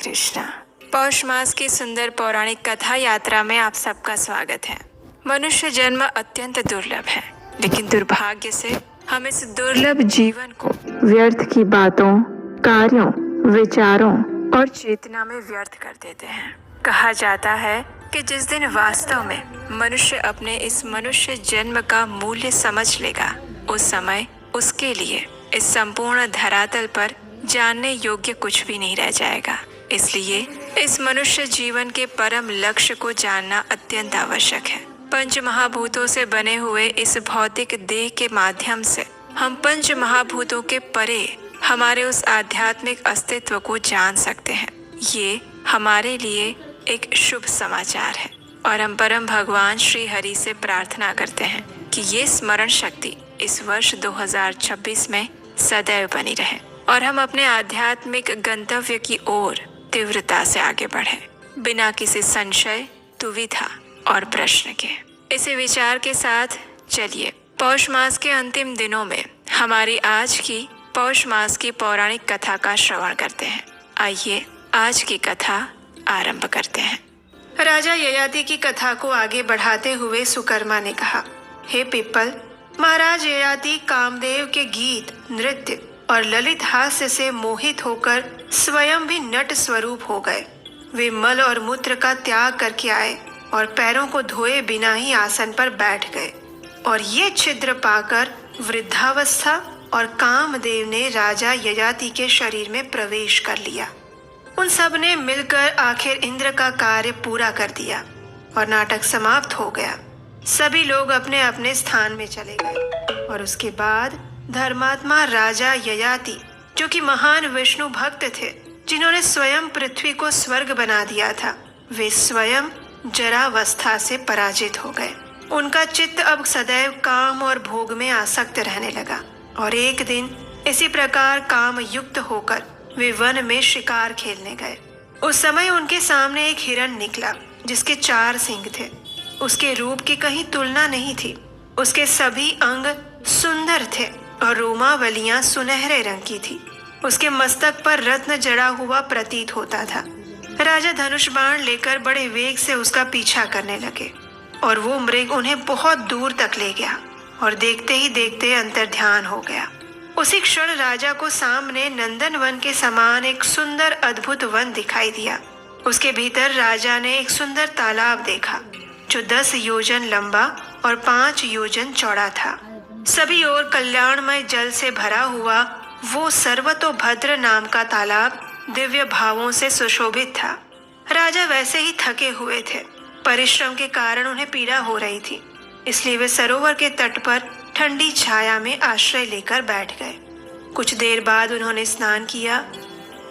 कृष्णा। पौष मास की सुंदर पौराणिक कथा यात्रा में आप सबका स्वागत है। मनुष्य जन्म अत्यंत दुर्लभ है, लेकिन दुर्भाग्य से हम इस दुर्लभ जीवन को व्यर्थ की बातों, कार्यों, विचारों और चेतना में व्यर्थ कर देते हैं। कहा जाता है कि जिस दिन वास्तव में मनुष्य अपने इस मनुष्य जन्म का मूल्य समझ लेगा, उस समय उसके लिए इस संपूर्ण धरातल पर जानने योग्य कुछ भी नहीं रह जाएगा। इसलिए इस मनुष्य जीवन के परम लक्ष्य को जानना अत्यंत आवश्यक है। पंच महाभूतों से बने हुए इस भौतिक देह के माध्यम से हम पंच महाभूतों के परे हमारे उस आध्यात्मिक अस्तित्व को जान सकते हैं। ये हमारे लिए एक शुभ समाचार है और हम परम भगवान श्री हरि से प्रार्थना करते हैं कि ये स्मरण शक्ति इस वर्ष 2026 में सदैव बनी रहे और हम अपने आध्यात्मिक गंतव्य की ओर तीव्रता से आगे बढ़े, बिना किसी संशय, दुविधा और प्रश्न के। इसी विचार के साथ चलिए पौष मास के अंतिम दिनों में हमारी आज की पौष मास की पौराणिक कथा का श्रवण करते हैं। आइए आज की कथा आरंभ करते हैं। राजा ययाति की कथा को आगे बढ़ाते हुए सुकर्मा ने कहा, हे पिप्पल, महाराज ययाति कामदेव के गीत, नृत्य और ललित हास्य से मोहित होकर स्वयं भी नट स्वरूप हो गए। वे मल और मूत्र का त्याग करके आए और पैरों को धोए बिना ही आसन पर बैठ गए और ये छिद्र पाकर वृद्धावस्था और कामदेव ने राजा ययाति के शरीर में प्रवेश कर लिया। उन सब ने मिलकर आखिर इंद्र का कार्य पूरा कर दिया और नाटक समाप्त हो गया। सभी लोग अपने अपने स्थान में चले गए और उसके बाद धर्मात्मा राजा ययाति, जो कि महान विष्णु भक्त थे, जिन्होंने स्वयं पृथ्वी को स्वर्ग बना दिया था, वे स्वयं जरावस्था से पराजित हो गए। उनका चित्त अब सदैव काम और भोग में आसक्त रहने लगा और एक दिन इसी प्रकार काम युक्त होकर वे वन में शिकार खेलने गए। उस समय उनके सामने एक हिरण निकला जिसके 4 सींग थे। उसके रूप की कहीं तुलना नहीं थी। उसके सभी अंग सुंदर थे और रोमावलियां सुनहरे रंग की थी। उसके मस्तक पर रत्न जड़ा हुआ प्रतीत होता था। राजा धनुष बाण लेकर बड़े वेग से उसका पीछा करने लगे और वो मृग उन्हें बहुत दूर तक ले गया और देखते ही देखते अंतर्ध्यान हो गया। उसी क्षण राजा को सामने नंदन वन के समान एक सुंदर अद्भुत वन दिखाई दिया। उसके भीतर राजा ने एक सुंदर तालाब देखा जो 10 योजन लंबा और 5 योजन चौड़ा था। सभी ओर कल्याणमय जल से भरा हुआ वो सर्वतोभद्र नाम का तालाब दिव्य भावों से सुशोभित था। राजा वैसे ही थके हुए थे। परिश्रम के कारण उन्हें पीड़ा हो रही थी, इसलिए वे सरोवर के तट पर ठंडी छाया में आश्रय लेकर बैठ गए। कुछ देर बाद उन्होंने स्नान किया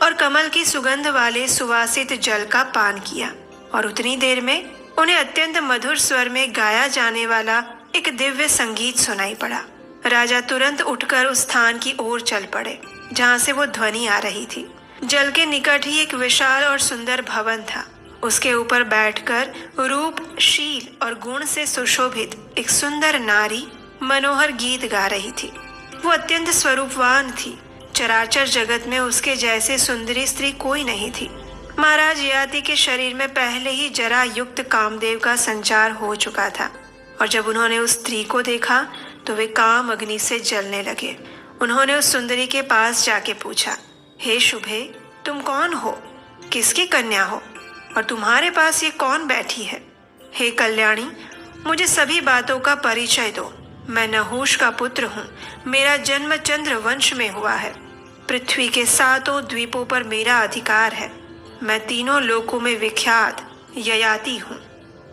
और कमल की सुगंध वाले सुवासित जल का पान किया और उतनी देर में उन्हें अत्यंत मधुर स्वर में गाया जाने वाला एक दिव्य संगीत सुनाई पड़ा। राजा तुरंत उठकर उस स्थान की ओर चल पड़े जहाँ से वो ध्वनि आ रही थी। जल के निकट ही एक विशाल और सुंदर भवन था। उसके ऊपर बैठकर रूप, शील और गुण से सुशोभित एक सुंदर नारी मनोहर गीत गा रही थी। वो अत्यंत स्वरूपवान थी। चराचर जगत में उसके जैसे सुंदरी स्त्री कोई नहीं थी। महाराज ययाति के शरीर में पहले ही जरा युक्त कामदेव का संचार हो चुका था और जब उन्होंने उस स्त्री को देखा तो वे काम अग्नि से जलने लगे। उन्होंने उस सुंदरी के पास जाके पूछा, हे शुभे, तुम कौन हो? किसकी कन्या हो और तुम्हारे पास ये कौन बैठी है? हे कल्याणी, मुझे सभी बातों का परिचय दो। मैं नहुष का पुत्र हूँ। मेरा जन्म चंद्र वंश में हुआ है। पृथ्वी के 7 द्वीपों पर मेरा अधिकार है। मैं 3 लोकों में विख्यात ययाति हूँ।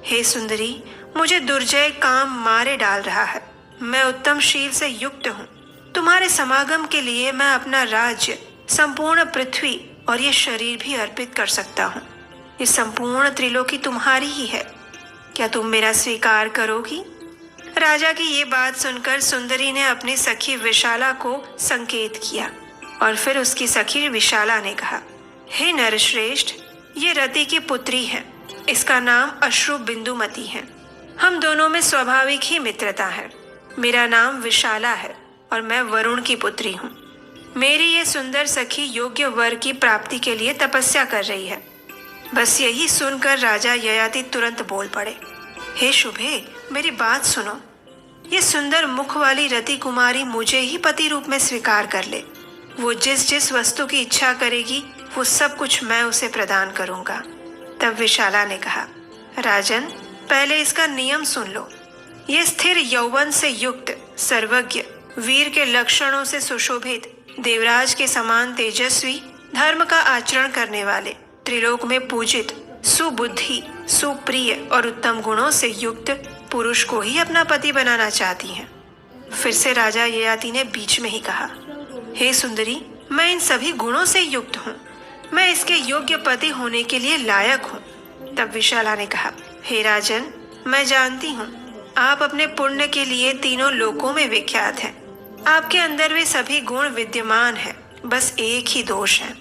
हे सुंदरी, मुझे दुर्जय काम मारे डाल रहा है। मैं उत्तम शील से युक्त हूँ। तुम्हारे समागम के लिए मैं अपना राज्य, संपूर्ण पृथ्वी और ये शरीर भी अर्पित कर सकता हूँ। ये संपूर्ण त्रिलोकी तुम्हारी ही है। क्या तुम मेरा स्वीकार करोगी? राजा की ये बात सुनकर सुंदरी ने अपनी सखी विशाला को संकेत किया और फिर उसकी सखी विशाला ने कहा, हे नरश्रेष्ठ, ये रति की पुत्री है। इसका नाम अश्रु बिंदुमती है। हम दोनों में स्वाभाविक ही मित्रता है। मेरा नाम विशाला है और मैं वरुण की पुत्री हूँ। मेरी ये सुंदर सखी योग्य वर की प्राप्ति के लिए तपस्या कर रही है। बस यही सुनकर राजा ययाति तुरंत बोल पड़े, हे शुभे, मेरी बात सुनो। ये सुंदर मुख वाली रति कुमारी मुझे ही पति रूप में स्वीकार कर ले। वो जिस जिस वस्तु की इच्छा करेगी वो सब कुछ मैं उसे प्रदान करूंगा। तब विशाला ने कहा, राजन, पहले इसका नियम सुन लो। ये स्थिर यौवन से युक्त, सर्वज्ञ, वीर के लक्षणों से सुशोभित, देवराज के समान तेजस्वी, धर्म का आचरण करने वाले, त्रिलोक में पूजित, सुबुद्धि, सुप्रिय और उत्तम गुणों से युक्त पुरुष को ही अपना पति बनाना चाहती हैं। फिर से राजा ययाति ने बीच में ही कहा, हे सुंदरी, मैं इन सभी गुणों से युक्त हूँ। मैं इसके योग्य पति होने के लिए लायक हूँ। तब विशाला ने कहा, हे राजन, मैं जानती हूँ आप अपने पुण्य के लिए तीनों लोकों में विख्यात हैं। आपके अंदर वे सभी गुण विद्यमान हैं। बस एक ही दोष है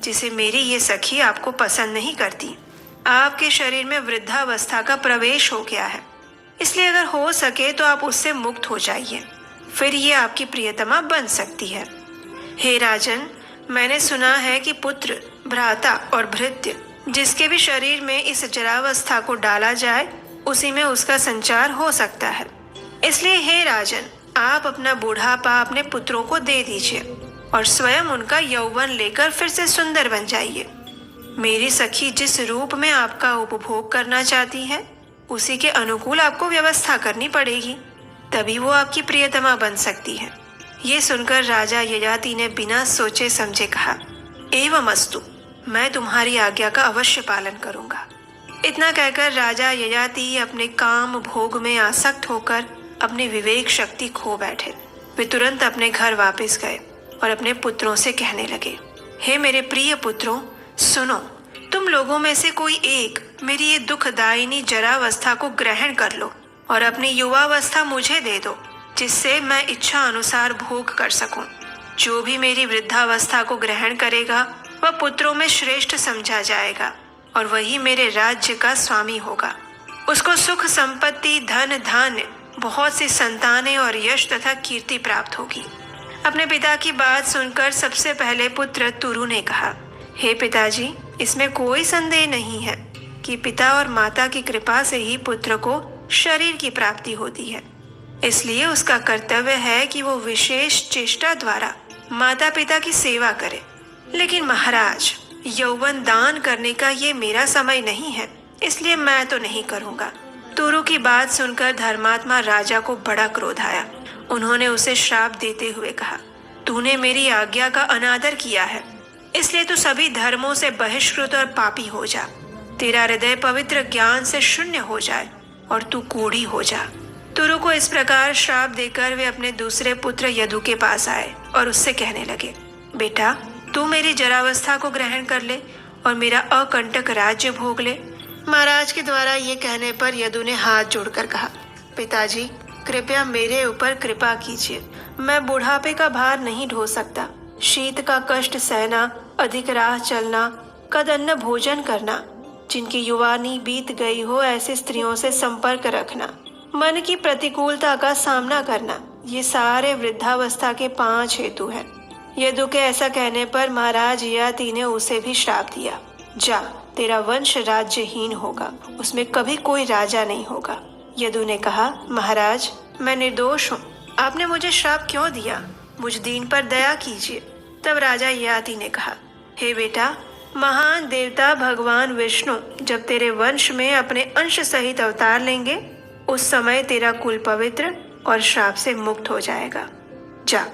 जिसे मेरी ये सखी आपको पसंद नहीं करती। आपके शरीर में वृद्धावस्था का प्रवेश हो गया है, इसलिए अगर हो सके तो आप उससे मुक्त हो जाइए, फिर ये आपकी प्रियतमा बन सकती है। हे राजन, मैंने सुना है कि पुत्र, भ्राता और भृत्य जिसके भी शरीर में इस जरावस्था को डाला जाए उसी में उसका संचार हो सकता है। इसलिए हे राजन, आप अपना बुढ़ापा अपने पुत्रों को दे दीजिए और स्वयं उनका यौवन लेकर फिर से सुंदर बन जाइए। मेरी सखी जिस रूप में आपका उपभोग करना चाहती है उसी के अनुकूल आपको व्यवस्था करनी पड़ेगी, तभी वो आपकी प्रियतमा बन सकती है। ये सुनकर राजा ययाति ने बिना सोचे समझे कहा, एवमस्तु, मैं तुम्हारी आज्ञा का अवश्य पालन करूंगा। इतना कहकर राजा ययाति अपने काम भोग में आसक्त होकर अपनी विवेक शक्ति खो बैठे। वे तुरंत अपने घर वापस गए और अपने पुत्रों से कहने लगे, हे मेरे प्रिय पुत्रों, सुनो, तुम लोगों में से कोई एक मेरी ये दुखदायिनी जरावस्था को ग्रहण कर लो और अपनी युवावस्था मुझे दे दो, जिससे मैं इच्छा अनुसार भोग कर सकूं। जो भी मेरी वृद्धावस्था को ग्रहण करेगा वह पुत्रों में श्रेष्ठ समझा जाएगा और वही मेरे राज्य का स्वामी होगा। उसको सुख संपत्ति, धन धान्य, बहुत सी संतानें और यश तथा कीर्ति प्राप्त होगी। अपने पिता की बात सुनकर सबसे पहले पुत्र तुरु ने कहा, हे पिताजी, इसमें कोई संदेह नहीं है कि पिता और माता की कृपा से ही पुत्र को शरीर की प्राप्ति होती है। इसलिए उसका कर्तव्य है कि वो विशेष चेष्टा द्वारा माता पिता की सेवा करे। लेकिन महाराज, यौवन दान करने का ये मेरा समय नहीं है, इसलिए मैं तो नहीं करूँगा। तुरु की बात सुनकर धर्मात्मा राजा को बड़ा क्रोध आया। उन्होंने उसे श्राप देते हुए कहा, तूने मेरी आज्ञा का अनादर किया है, इसलिए तू सभी धर्मों से बहिष्कृत और पापी हो जा। तेरा हृदय पवित्र ज्ञान से शून्य हो जाए और तू कूढ़ी हो जा। तुरु को इस प्रकार श्राप देकर वे अपने दूसरे पुत्र यदु के पास आए और उससे कहने लगे, बेटा, तू मेरी जरावस्था को ग्रहण कर ले और मेरा अकंटक राज्य भोग ले। महाराज के द्वारा ये कहने पर यदु ने हाथ जोड़कर कहा, पिताजी, कृपया मेरे ऊपर कृपा कीजिए। मैं बुढ़ापे का भार नहीं ढो सकता। शीत का कष्ट सहना, अधिक राह चलना, कदन्न भोजन करना, जिनकी युवानी बीत गई हो ऐसे स्त्रियों से संपर्क रखना, मन की प्रतिकूलता का सामना करना, ये सारे वृद्धावस्था के 5 हेतु हैं। यदु के ऐसा कहने पर महाराज ययाति ने उसे भी श्राप दिया, जा, तेरा वंश राज्यहीन होगा, उसमें कभी कोई राजा नहीं होगा। यदु ने कहा, महाराज, मैं निर्दोष हूँ, आपने मुझे श्राप क्यों दिया? मुझ दीन पर दया कीजिए। तब राजा ययाति ने कहा, हे बेटा, महान देवता भगवान विष्णु जब तेरे वंश में अपने अंश सहित अवतार लेंगे, उस समय तेरा कुल पवित्र और श्राप से मुक्त हो जाएगा। जा।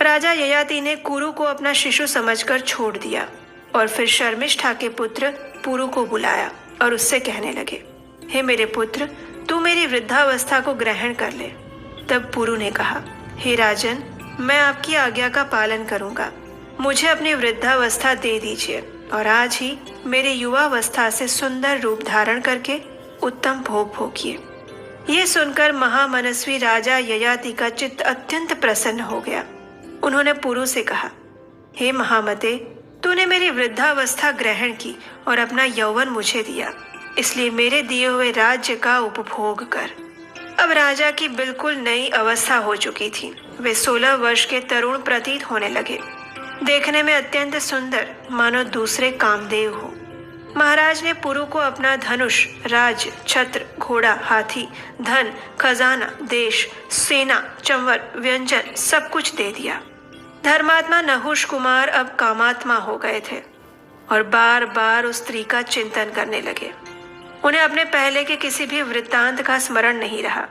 राजा ययाति ने कुरु को अपना शिशु समझकर छोड़ दिया और फिर शर्मिष्ठा के पुत्र पुरु को बुलाया और उससे कहने लगे, हे मेरे पुत्र, तू मेरी वृद्धावस्था को ग्रहण कर ले। तब पुरु ने कहा, हे राजन, मैं आपकी आज्ञा का पालन करूंगा। मुझे अपनी वृद्धावस्था दे दीजिए और आज ही मेरी युवावस्था से सुंदर रूप धारण करके उत्तम भोग भोगिए। ये सुनकर महामनस्वी राजा ययाति का चित्त अत्यंत प्रसन्न हो गया। उन्होंने पुरु से कहा, हे महामते, तूने मेरी वृद्धावस्था ग्रहण की और अपना यौवन मुझे दिया, इसलिए मेरे दिए हुए राज्य का उपभोग कर। अब राजा की बिल्कुल नई अवस्था हो चुकी थी। वे 16 वर्ष के तरुण प्रतीत होने लगे, देखने में अत्यंत सुंदर, मानो दूसरे कामदेव हो। महाराज ने पुरु को अपना धनुष, राज्य, छत्र, घोड़ा, हाथी, धन, खजाना, देश, सेना, चंवर, व्यंजन सब कुछ दे दिया। धर्मात्मा नहुष कुमार अब कामात्मा हो गए थे और बार बार उस स्त्री का चिंतन करने लगे। उन्हें अपने पहले के किसी भी वृत्तांत का स्मरण नहीं रहा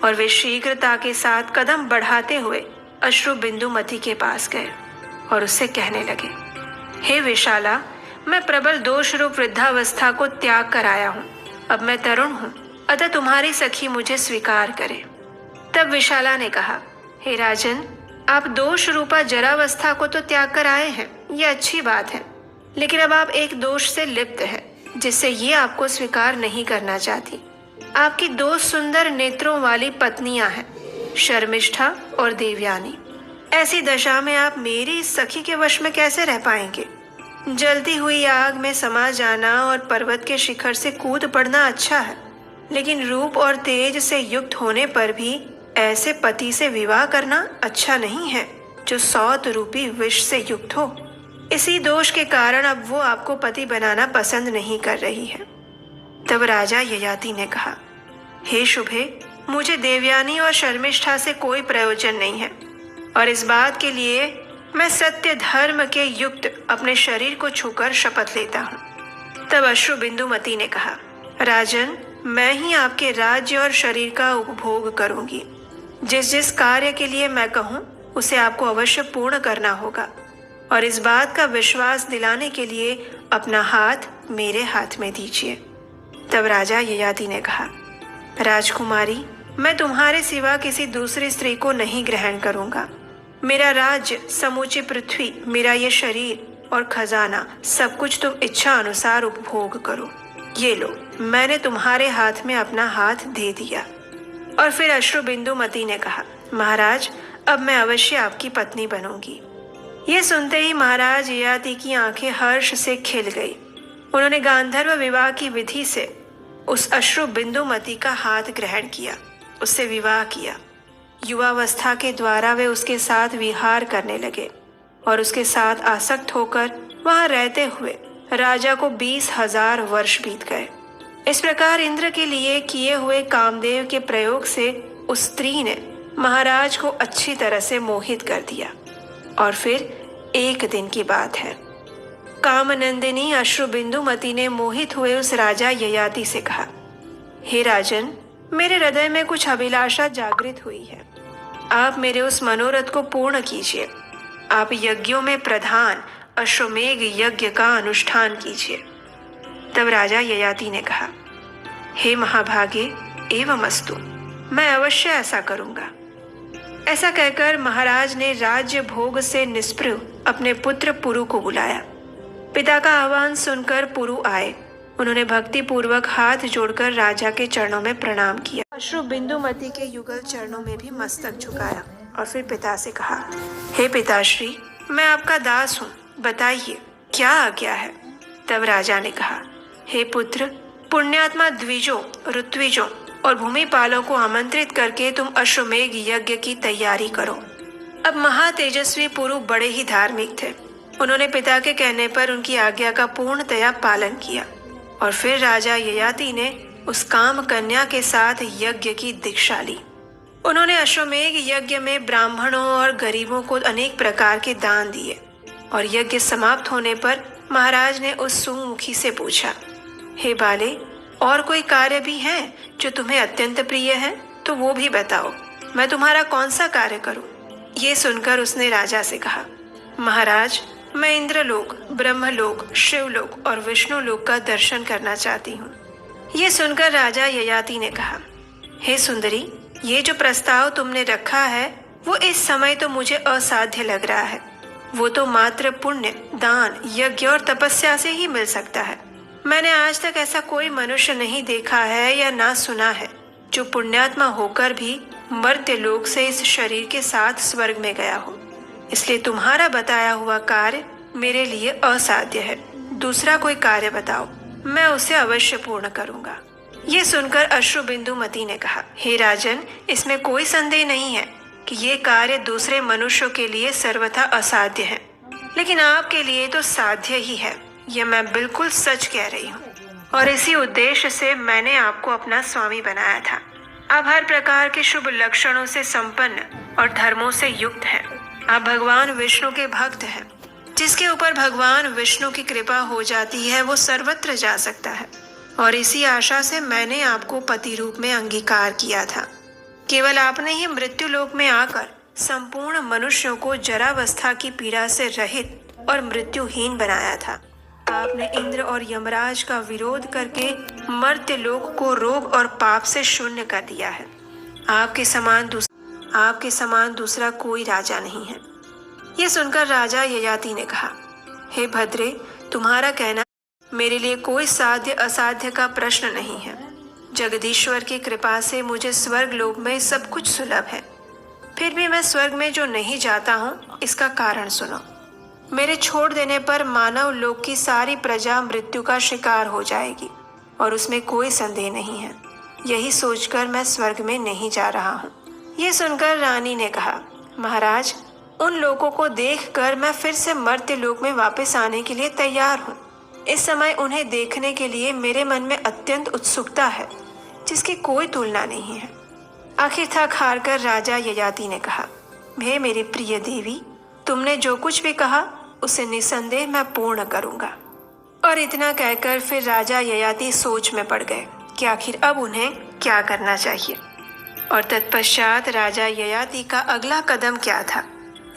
और वे शीघ्रता के साथ कदम बढ़ाते हुए अश्रु बिंदुमती के पास गए और उससे कहने लगे, हे विशाला, मैं प्रबल दोष रूप वृद्धावस्था को त्याग कर आया हूँ। अब मैं तरुण हूँ, अतः तुम्हारी सखी मुझे स्वीकार करे। तब विशाला ने कहा, हे राजन, आप दोष रूपा जरावस्था को तो त्याग कर आए हैं, ये अच्छी बात है, लेकिन अब आप एक दोष से लिप्त हैं, जिससे ये आपको स्वीकार नहीं करना चाहती। आपकी 2 सुंदर नेत्रों वाली पत्नियां हैं, शर्मिष्ठा और देवयानी। ऐसी दशा में आप मेरी इस सखी के वश में कैसे रह पाएंगे? जलती हुई आग में समा जाना और पर्वत के शिखर से कूद पड़ना अच्छा है, लेकिन रूप और तेज से युक्त होने पर भी ऐसे पति से विवाह करना अच्छा नहीं है जो 100 रूपी विष से युक्त हो। इसी दोष के कारण अब वो आपको पति बनाना पसंद नहीं कर रही है। तब राजा ययाति ने कहा, हे शुभे, मुझे देवयानी और शर्मिष्ठा से कोई प्रयोजन नहीं है और इस बात के लिए मैं सत्य धर्म के युक्त अपने शरीर को छूकर शपथ लेता हूँ। तब अश्रु बिंदुमती ने कहा, राजन, मैं ही आपके राज्य और शरीर का उपभोग करूंगी। जिस जिस कार्य के लिए मैं कहूँ उसे आपको अवश्य पूर्ण करना होगा और इस बात का विश्वास दिलाने के लिए अपना हाथ मेरे हाथ में दीजिए। तब राजा ययाति ने कहा, राजकुमारी, मैं तुम्हारे सिवा किसी दूसरी स्त्री को नहीं ग्रहण करूंगा। मेरा राज्य, समूची पृथ्वी, मेरा ये शरीर और खजाना सब कुछ तुम इच्छा अनुसार उपभोग करो। ये लो, मैंने तुम्हारे हाथ में अपना हाथ दे दिया। और फिर अश्रु बिंदुमती ने कहा, महाराज, अब मैं अवश्य आपकी पत्नी बनूंगी। ये सुनते ही महाराज ययाति की आंखें हर्ष से खिल गई। उन्होंने गांधर्व विवाह की विधि से उस अश्रु बिंदुमती का हाथ ग्रहण किया, उससे विवाह किया। युवावस्था के द्वारा वे उसके साथ विहार करने लगे और उसके साथ आसक्त होकर वहां रहते हुए राजा को 20,000 वर्ष बीत गए। इस प्रकार इंद्र के लिए किए हुए कामदेव के प्रयोग से उस स्त्री ने महाराज को अच्छी तरह से मोहित कर दिया। और फिर एक दिन की बात है, कामनंदिनी अश्रु बिंदुमती ने मोहित हुए उस राजा ययाति से कहा, हे राजन, मेरे हृदय में कुछ अभिलाषा जागृत हुई है। आप मेरे उस मनोरथ को पूर्ण कीजिए। आप यज्ञों में प्रधान अश्वमेघ यज्ञ का अनुष्ठान कीजिए। तब राजा ययाति ने कहा, हे महाभागे, एवमस्तु, मैं अवश्य ऐसा करूंगा। ऐसा कहकर महाराज ने राज्य भोग से निस्पृह अपने पुत्र पुरु को बुलाया। पिता का आह्वान सुनकर पुरु आए। उन्होंने भक्ति पूर्वक हाथ जोड़कर राजा के चरणों में प्रणाम किया। अश्रु बिंदुमती के युगल चरणों में भी मस्तक झुकाया और फिर पिता से कहा, हे पिताश्री, मैं आपका दास हूँ, बताइए क्या आज्ञा है। तब राजा ने कहा, हे पुत्र, पुण्यात्मा द्विजों, ऋत्विजों और भूमिपालों को आमंत्रित करके तुम अश्वमेघ यज्ञ की तैयारी करो। अब महातेजस्वी पुरु बड़े ही धार्मिक थे। उन्होंने पिता के कहने पर उनकी आज्ञा का पूर्णतया पालन किया और फिर राजा ययाति ने उस काम कन्या के साथ यज्ञ की दीक्षा ली। उन्होंने अश्वमेघ यज्ञ में ब्राह्मणों और गरीबों को अनेक प्रकार के दान दिए और यज्ञ समाप्त होने पर महाराज ने उस सुमुखी से पूछा, हे बाले, और कोई कार्य भी है जो तुम्हें अत्यंत प्रिय है तो वो भी बताओ, मैं तुम्हारा कौन सा कार्य करूं। ये सुनकर उसने राजा से कहा, महाराज, मैं इंद्रलोक, ब्रह्मलोक, शिवलोक और विष्णुलोक का दर्शन करना चाहती हूँ। ये सुनकर राजा ययाति ने कहा, हे सुंदरी, ये जो प्रस्ताव तुमने रखा है वो इस समय तो मुझे असाध्य लग रहा है। वो तो मात्र पुण्य, दान, यज्ञ और तपस्या से ही मिल सकता है। मैंने आज तक ऐसा कोई मनुष्य नहीं देखा है या ना सुना है जो पुण्यात्मा होकर भी मर्त्य लोक से इस शरीर के साथ स्वर्ग में गया हो। इसलिए तुम्हारा बताया हुआ कार्य मेरे लिए असाध्य है। दूसरा कोई कार्य बताओ, मैं उसे अवश्य पूर्ण करूंगा। ये सुनकर अश्रुबिंदुमती ने कहा, हे राजन, इसमें कोई संदेह नहीं है कि ये कार्य दूसरे मनुष्यों के लिए सर्वथा असाध्य है, लेकिन आपके लिए तो साध्य ही है। यह मैं बिल्कुल सच कह रही हूँ, और इसी उद्देश्य से मैंने आपको अपना स्वामी बनाया था। आप हर प्रकार के शुभ लक्षणों से संपन्न और धर्मों से युक्त हैं। आप भगवान विष्णु के भक्त हैं। जिसके ऊपर भगवान विष्णु की कृपा हो जाती है वो सर्वत्र जा सकता है, और इसी आशा से मैंने आपको पति रूप में अंगीकार किया था। केवल आपने ही मृत्यु लोक में आकर संपूर्ण मनुष्यों को जरावस्था की पीड़ा से रहित और मृत्युहीन बनाया था। आपने इंद्र और यमराज का विरोध करके मर्त्य लोक को रोग और पाप से शून्य कर दिया है। आपके समान दूसरा कोई राजा नहीं है। यह सुनकर राजा ययाति ने कहा, हे भद्रे, तुम्हारा कहना मेरे लिए कोई साध्य असाध्य का प्रश्न नहीं है। जगदीश्वर की कृपा से मुझे स्वर्ग लोक में सब कुछ सुलभ है। फिर भी मैं स्वर्ग में जो नहीं जाता हूँ, इसका कारण सुनो। मेरे छोड़ देने पर मानव लोक की सारी प्रजा मृत्यु का शिकार हो जाएगी, और उसमें कोई संदेह नहीं है। यही सोचकर मैं स्वर्ग में नहीं जा रहा हूँ। ये सुनकर रानी ने कहा, महाराज, उन लोगों को देखकर मैं फिर से मर्त्य लोक में वापस आने के लिए तैयार हूँ। इस समय उन्हें देखने के लिए मेरे मन में अत्यंत उत्सुकता है, जिसकी कोई तुलना नहीं है। आखिर थक हार कर राजा ययाति ने कहा, हे मेरी प्रिय देवी, तुमने जो कुछ भी कहा उसे निसंदेह मैं पूर्ण करूंगा। और इतना कहकर फिर राजा ययाति सोच में पड़ गए कि आखिर अब उन्हें क्या करना चाहिए। और तत्पश्चात राजा ययाति का अगला कदम क्या था,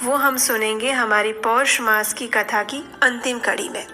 वो हम सुनेंगे हमारी पौष मास की कथा की अंतिम कड़ी में।